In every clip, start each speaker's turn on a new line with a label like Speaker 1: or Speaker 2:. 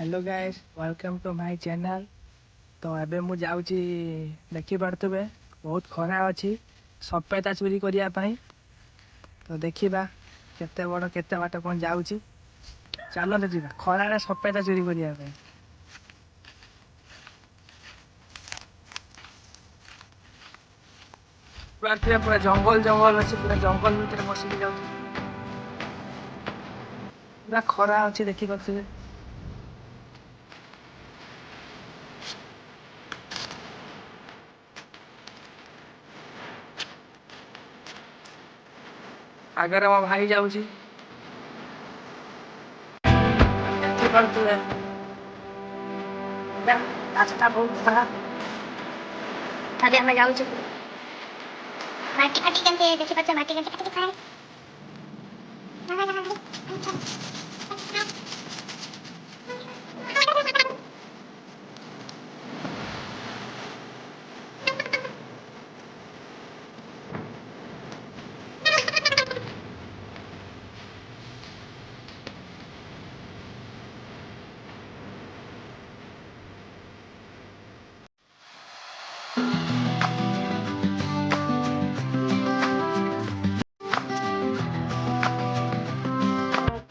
Speaker 1: Hello guys, welcome to my channel. तो एबे मु जाउची देखि पारथबे बहुत खरा अछि सपेता चोरी करिया पई। तो देखिबा केते बड़ केते बाट कोन जाउची। चलो न जीवा खरा रे सपेता चोरी करिया पई। पूरा जंगल जंगल अछि, पूरा जंगल भीतर बसिक जाउची। पूरा खरा अछि देखि पारथबे। आगे मो भाई जाउची देखि पारथबे। रास्ता बहुत खराब।
Speaker 2: अभी हमें जाऊँ माटी माटी करके देखिए बच्चा माटी करके काटी खाए ना ना ना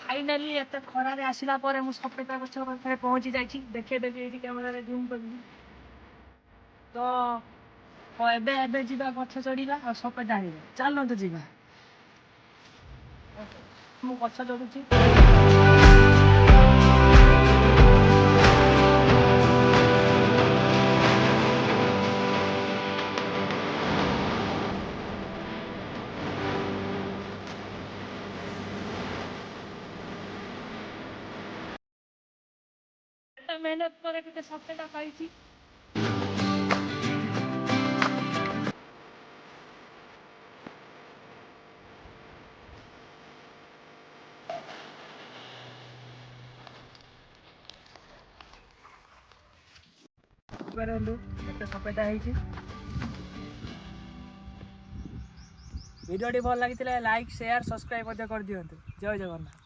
Speaker 1: फाइनाली एत खरा रे आसिला परे मु सपेता गछ पाखे पहुंची जाइछि। देखे देबी एठी कैमरा रे जूम करबी। तो एबे एबे जीवा गछ चढ़ीबा आ सपेता आनिबा। चलो तो जीवा। मु गछ चढ़ुछि। मेहनत करे के सपेता पाइछि। बरंदु एते सपेता ହେଇछि। वीडियो टी भल लागितिले लाइक शेयर सब्सक्राइब कर दियंतु। जय जगन्नाथ।